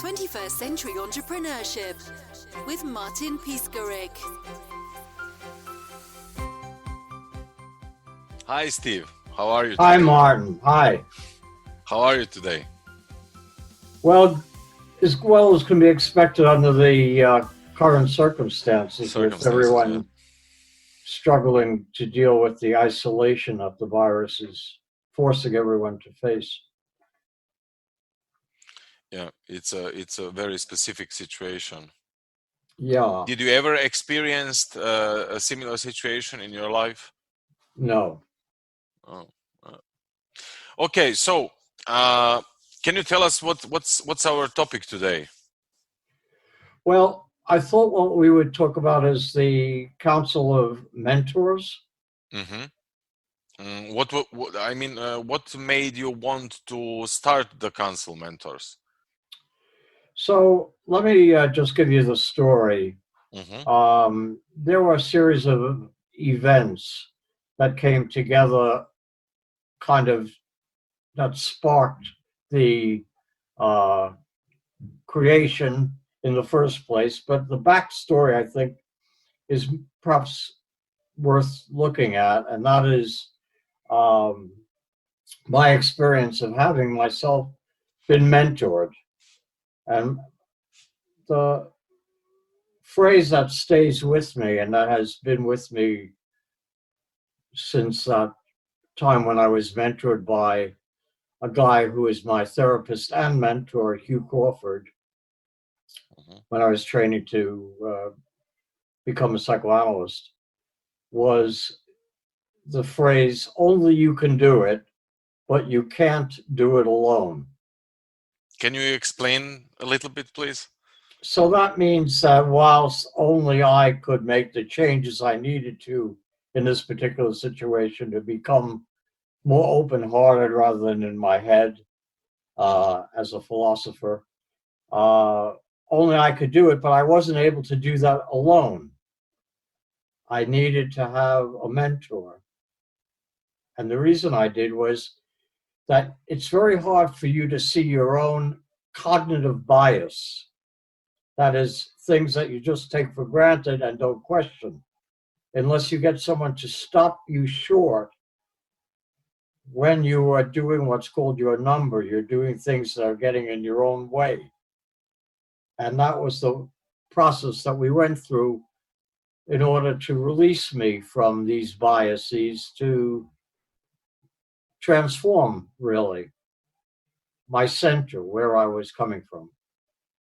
21st Century Entrepreneurship with Martin Piskarik. Hi, Steve. How are you today? Hi, Martin. Hi. How are you today? Well as can be expected under the current circumstances with everyone struggling to deal with the isolation that the virus is forcing everyone to face. Yeah, it's a very specific situation. Yeah. Did you ever experience a similar situation in your life? No. Oh. Okay, so can you tell us what's our topic today? Well, I thought what we would talk about is the Council of Mentors. Mm-hmm. What made you want to start the Council Mentors? So let me just give you the story. Mm-hmm. There were a series of events that came together that sparked the creation in the first place. But the backstory, I think, is perhaps worth looking at, and that is my experience of having myself been mentored. And the phrase that stays with me, and that has been with me since that time when I was mentored by a guy who is my therapist and mentor, Hugh Crawford, when I was training to become a psychoanalyst, was the phrase, only you can do it, but you can't do it alone. Can you explain a little bit, please? So that means that whilst only I could make the changes I needed to in this particular situation to become more open-hearted rather than in my head as a philosopher, only I could do it, but I wasn't able to do that alone. I needed to have a mentor. And the reason I did was that it's very hard for you to see your own cognitive bias. That is, things that you just take for granted and don't question, unless you get someone to stop you short when you are doing what's called your number. You're doing things that are getting in your own way. And that was the process that we went through in order to release me from these biases, to transform, really, my center, where I was coming from,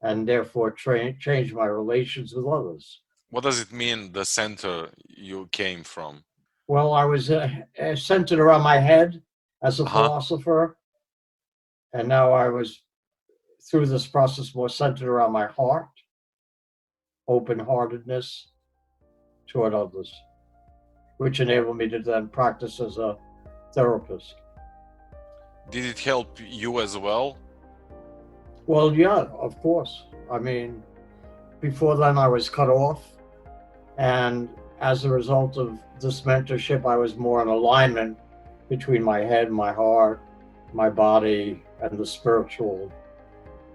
and therefore change my relations with others. What does it mean, the center you came from? Well, I was centered around my head as a philosopher, and now I was, through this process, more centered around my heart, open-heartedness toward others, which enabled me to then practice as a therapist. Did it help you as well? Well, yeah, of course. I mean, before then I was cut off, and as a result of this mentorship, I was more in alignment between my head, my heart, my body, and the spiritual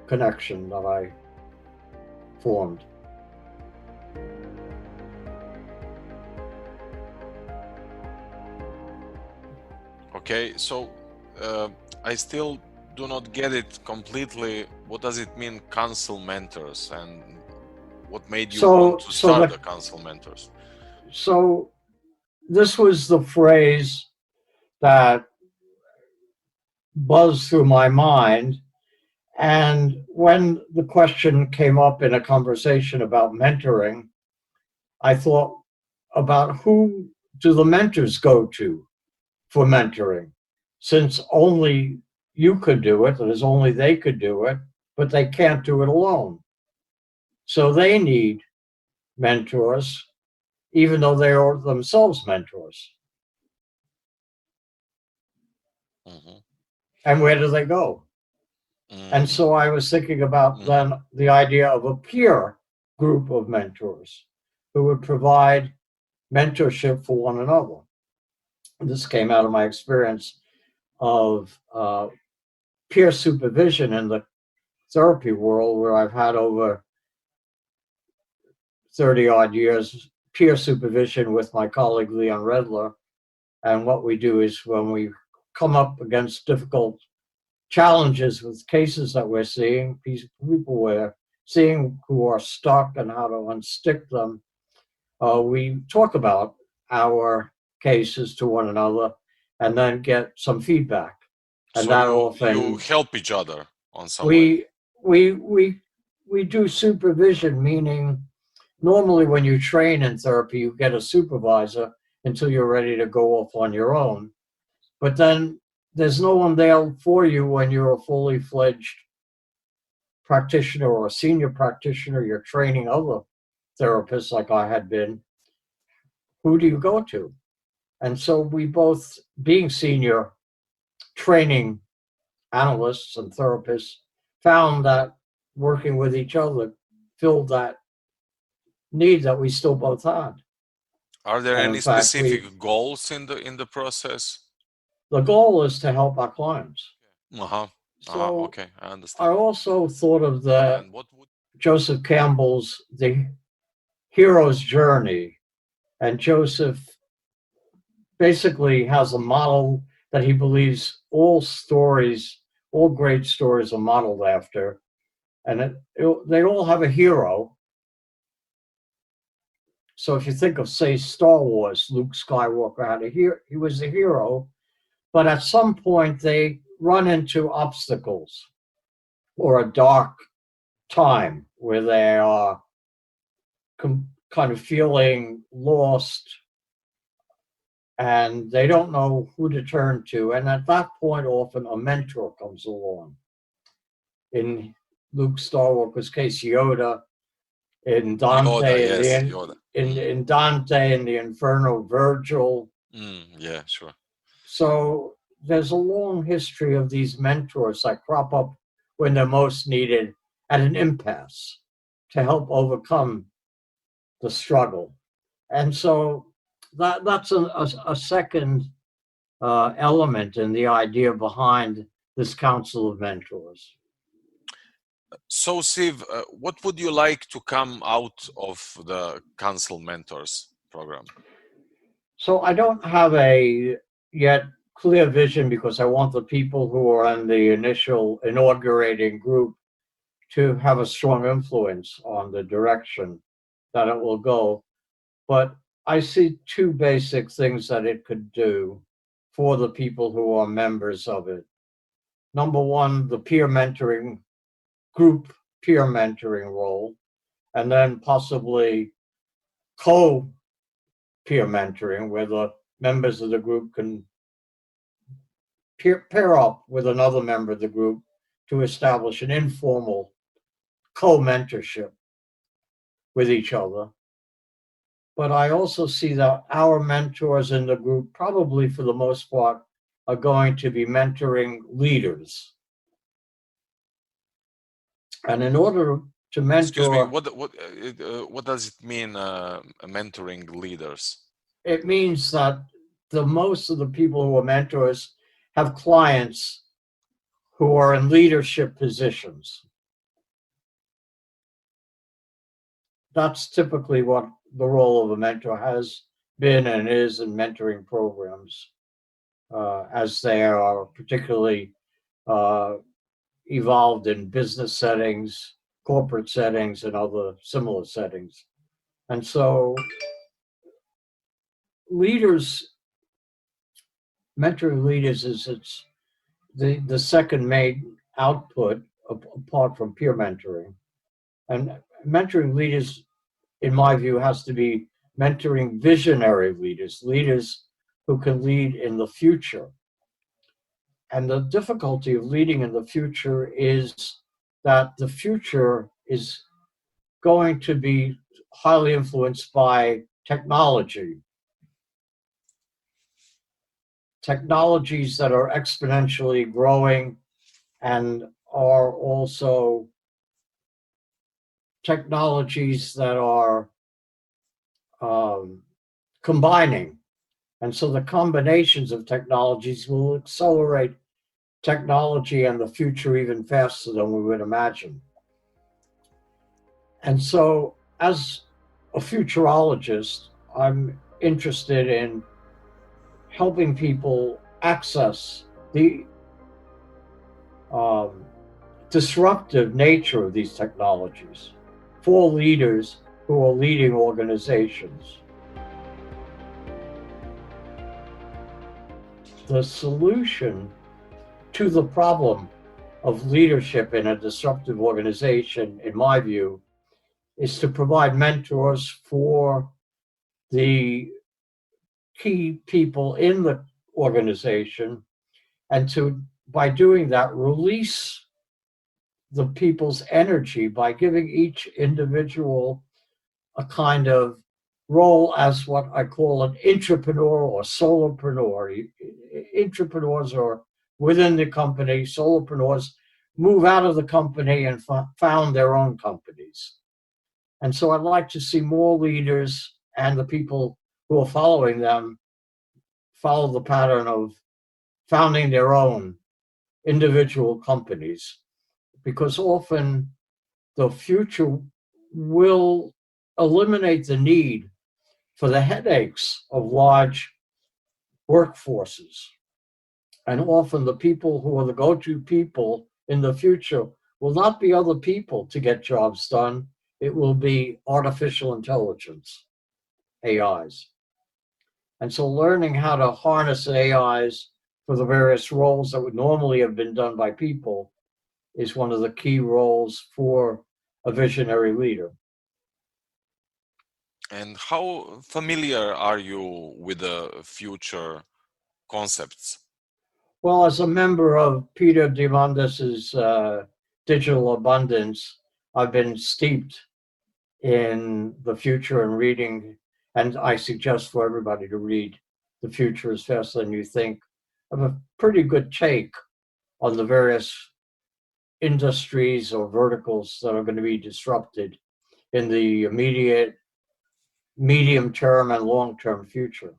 connection that I formed. Okay, so I still do not get it completely. What does it mean, Council Mentors, and what made you want to start the Council Mentors? So this was the phrase that buzzed through my mind. And when the question came up in a conversation about mentoring, I thought about, who do the mentors go to for mentoring? Since only you could do it, that is, only they could do it, but they can't do it alone. So they need mentors, even though they are themselves mentors. Mm-hmm. And where do they go? Mm-hmm. And so I was thinking about then the idea of a peer group of mentors who would provide mentorship for one another. This came out of my experience of peer supervision in the therapy world, where I've had over 30 odd years peer supervision with my colleague Leon Redler. And what we do is when we come up against difficult challenges with cases that we're seeing, people we're seeing who are stuck and how to unstick them, we talk about our cases to one another and then get some feedback. And So that you often help each other on some way. we do supervision, meaning normally when you train in therapy, you get a supervisor until you're ready to go off on your own. But then there's no one there for you when you're a fully fledged practitioner or a senior practitioner. You're training other therapists like I had been. Who do you go to? And so we both, being senior training analysts and therapists, found that working with each other filled that need that we still both had. Are there And any specific goals in the process? The goal is to help our clients. So okay, I understand. I also thought of And what would Joseph Campbell's The Hero's Journey. And Joseph basically has a model that he believes all great stories are modeled after. And they all have a hero. So if you think of, say, Star Wars, Luke Skywalker he was the hero, but at some point they run into obstacles or a dark time where they are kind of feeling lost and they don't know who to turn to. And at that point, often a mentor comes along. In Luke Skywalker's case, Yoda. In Dante, Yoda. In Dante and the Inferno, Virgil. Yeah, sure. So there's a long history of these mentors that crop up when they're most needed at an impasse to help overcome the struggle. And so that's a second element in the idea behind this Council of Mentors. So, Siv, what would you like to come out of the Council Mentors program? So I don't have a yet clear vision because I want the people who are in the initial inaugurating group to have a strong influence on the direction that it will go. But I see two basic things that it could do for the people who are members of it. Number one, the group peer mentoring role, and then possibly co-peer mentoring, where the members of the group can pair up with another member of the group to establish an informal co-mentorship with each other. But I also see that our mentors in the group, probably for the most part, are going to be mentoring leaders. And in order to mentor... Excuse me, what does it mean, mentoring leaders? It means that most of the people who are mentors have clients who are in leadership positions. That's typically what the role of a mentor has been and is in mentoring programs, as they are particularly evolved in business settings, corporate settings, and other similar settings. And so mentoring leaders is the second main output apart from peer mentoring. And mentoring leaders, in my view, has to be mentoring visionary leaders who can lead in the future. And the difficulty of leading in the future is that the future is going to be highly influenced by technology. Technologies that are exponentially growing and are also technologies that are combining. And so the combinations of technologies will accelerate technology and the future even faster than we would imagine. And so, as a futurologist, I'm interested in helping people access the disruptive nature of these technologies for leaders who are leading organizations. The solution to the problem of leadership in a disruptive organization, in my view, is to provide mentors for the key people in the organization, and to, by doing that, release the people's energy by giving each individual a kind of role as what I call an intrapreneur or solopreneur. Intrapreneurs are within the company, solopreneurs move out of the company and found their own companies. And so I'd like to see more leaders and the people who are following them follow the pattern of founding their own individual companies, because often the future will eliminate the need for the headaches of large workforces. And often the people who are the go-to people in the future will not be other people to get jobs done. It will be artificial intelligence, AIs. And so learning how to harness AIs for the various roles that would normally have been done by people is one of the key roles for a visionary leader. And how familiar are you with the future concepts? Well, as a member of Peter Diamandis's Digital Abundance, I've been steeped in the future and reading, and I suggest for everybody to read The Future is Faster Than You Think. I have a pretty good take on the various industries or verticals that are going to be disrupted in the immediate, medium term, and long term future.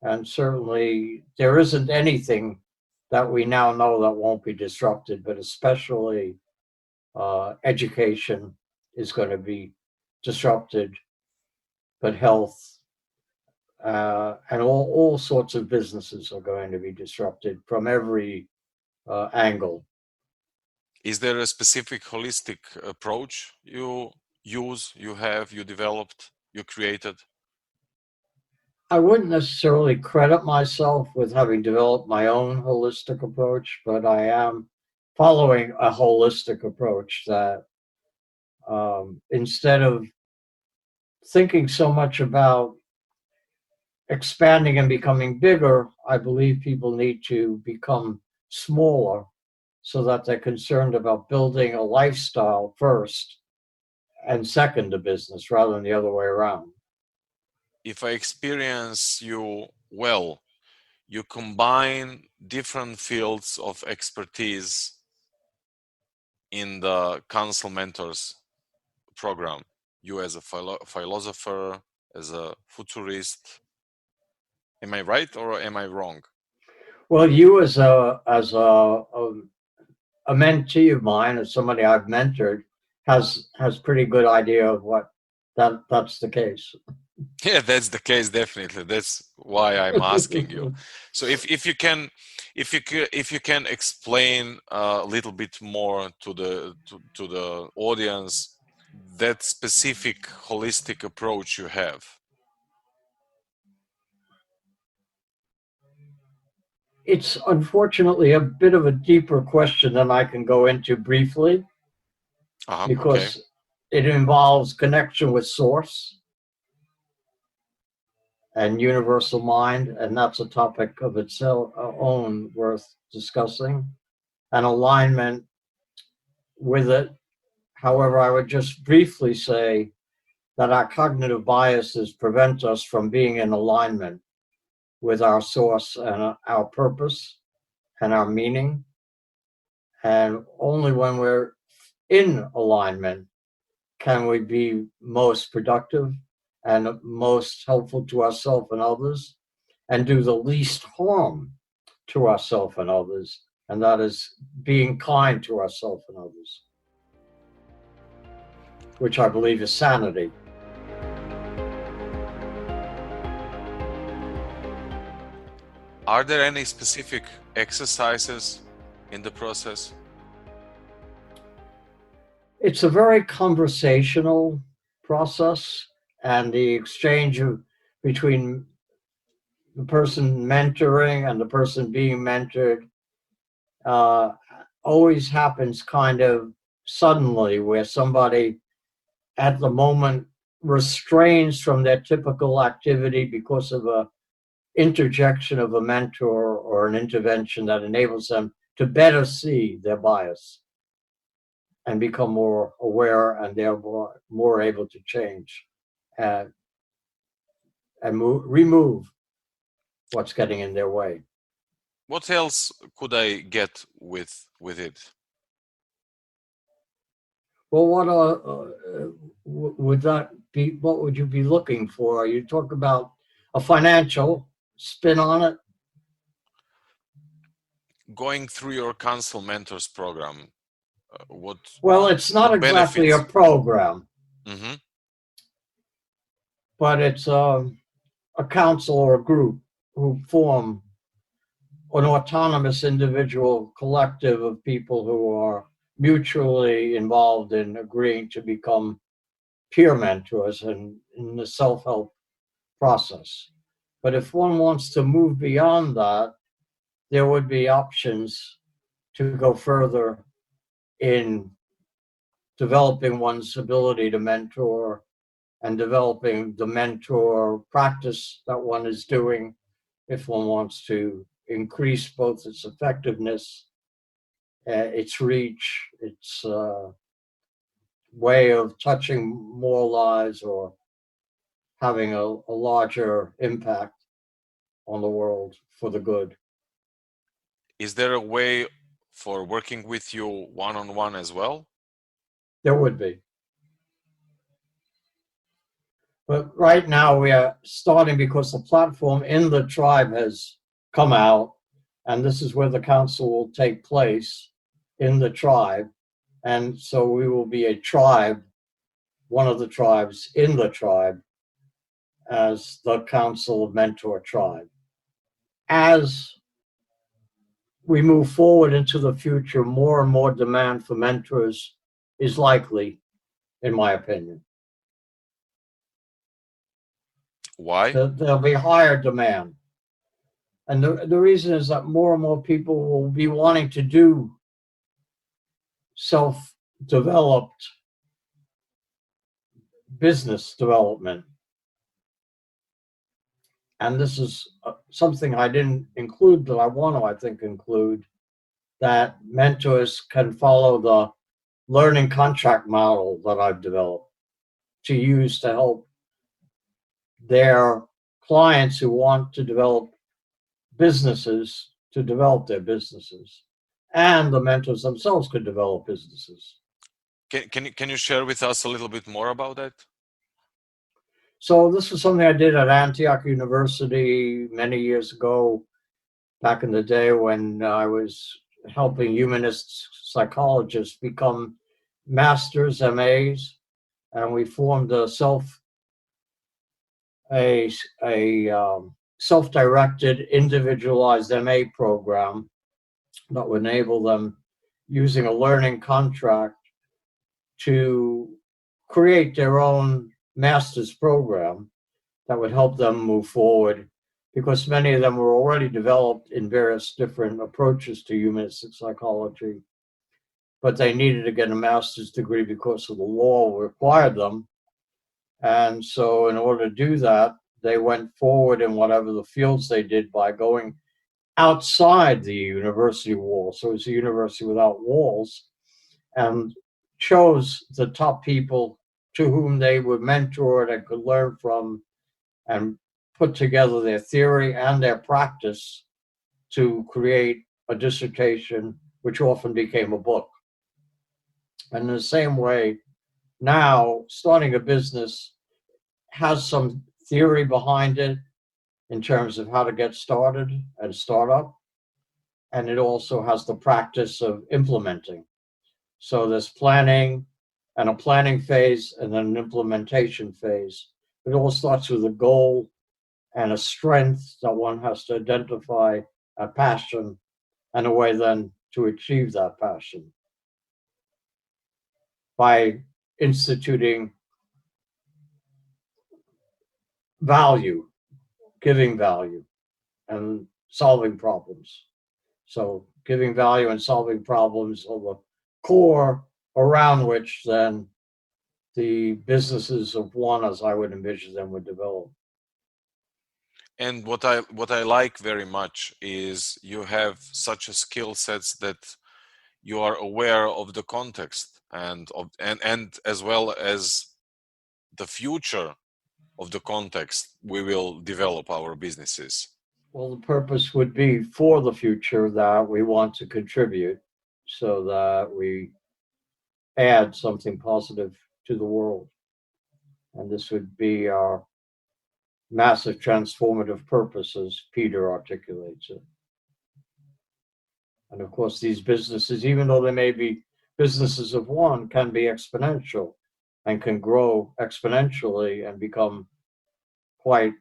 And certainly there isn't anything that we now know that won't be disrupted, but especially education is going to be disrupted, but health and all sorts of businesses are going to be disrupted from every angle. Is there a specific holistic approach you use, you developed, you created? I wouldn't necessarily credit myself with having developed my own holistic approach, but I am following a holistic approach that instead of thinking so much about expanding and becoming bigger, I believe people need to become smaller so that they're concerned about building a lifestyle first and second a business rather than the other way around. If I experience you well, you combine different fields of expertise in the Council Mentors program. You as a philosopher, as a futurist. Am I right or am I wrong? Well, you as a mentee of mine, as somebody I've mentored, has pretty good idea of what that's the case. Yeah, that's the case, definitely. That's why I'm asking you. So if you can explain a little bit more to the audience that specific holistic approach you have. It's unfortunately a bit of a deeper question than I can go into briefly, because Okay. it involves connection with source and universal mind, and that's a topic of its own worth discussing, and alignment with it. However, I would just briefly say that our cognitive biases prevent us from being in alignment with our source and our purpose and our meaning. And only when we're in alignment can we be most productive and most helpful to ourselves and others, and do the least harm to ourselves and others, and that is being kind to ourselves and others, which I believe is sanity. Are there any specific exercises in the process? It's a very conversational process, and the exchange between the person mentoring and the person being mentored always happens kind of suddenly, where somebody at the moment restrains from their typical activity because of a interjection of a mentor or an intervention that enables them to better see their bias and become more aware, and therefore more able to change and remove what's getting in their way. What else could I get with it? Well, what would that be? What would you be looking for? You talk about a financial spin on it. Going through your Council Mentors program, what? Well, it's not exactly benefits? a program, Mm-hmm. but it's a council or a group who form an autonomous individual collective of people who are mutually involved in agreeing to become peer mentors and in the self-help process. But if one wants to move beyond that, there would be options to go further in developing one's ability to mentor and developing the mentor practice that one is doing if one wants to increase both its effectiveness, its reach, its way of touching more lives or having a larger impact on the world for the good. Is there a way for working with you one-on-one as well? There would be. But right now we are starting because the platform in the tribe has come out, and this is where the council will take place in the tribe. And so we will be a tribe, one of the tribes in the tribe, as the Council of Mentor Tribe. As we move forward into the future, more and more demand for mentors is likely, in my opinion. Why? There'll be higher demand. And the reason is that more and more people will be wanting to do self-developed business development. And this is something I didn't include that I want to, I think, include, that mentors can follow the learning contract model that I've developed to use to help their clients who want to develop businesses to develop their businesses, and the mentors themselves could develop businesses. Can you share with us a little bit more about that? So this was something I did at Antioch University many years ago, back in the day when I was helping humanist psychologists become masters, MAs, and we formed a self-directed, individualized MA program that would enable them, using a learning contract, to create their own master's program that would help them move forward, because many of them were already developed in various different approaches to humanistic psychology, but they needed to get a master's degree because of the law required them. And so in order to do that, they went forward in whatever the fields they did by going outside the university walls. So it's a university without walls, and chose the top people to whom they were mentored and could learn from, and put together their theory and their practice to create a dissertation, which often became a book. And in the same way, now starting a business has some theory behind it in terms of how to get started and start up. and it also has the practice of implementing. So there's planning and a planning phase and then an implementation phase. It all starts with a goal and a strength that one has to identify, a passion, and a way then to achieve that passion by instituting value, giving value, and solving problems. So giving value and solving problems are the core around which then the businesses of one, as I would envision them, would develop. And what I like very much is you have such a skill sets that you are aware of the context and as well as the future of the context we will develop our businesses. Well, the purpose would be for the future that we want to contribute so that we add something positive to the world. And this would be our massive transformative purpose as Peter articulates it. And of course, these businesses, even though they may be businesses of one, can be exponential and can grow exponentially and become quite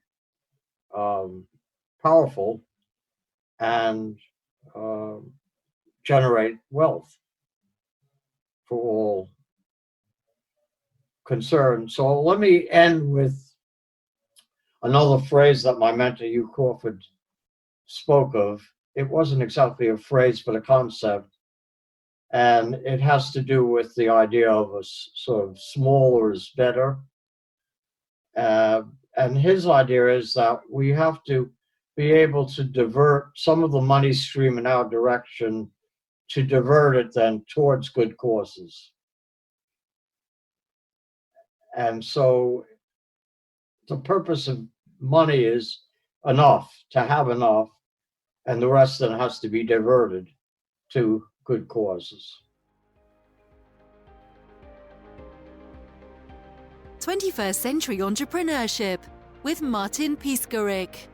powerful and generate wealth for all concerned. So let me end with another phrase that my mentor, Hugh Crawford, spoke of. It wasn't exactly a phrase, but a concept. And it has to do with the idea of a sort of smaller is better. And his idea is that we have to be able to divert some of the money stream in our direction to divert it then towards good causes. And so the purpose of money is enough, to have enough, and the rest then has to be diverted to good causes. 21st Century Entrepreneurship with Martin Piskarik.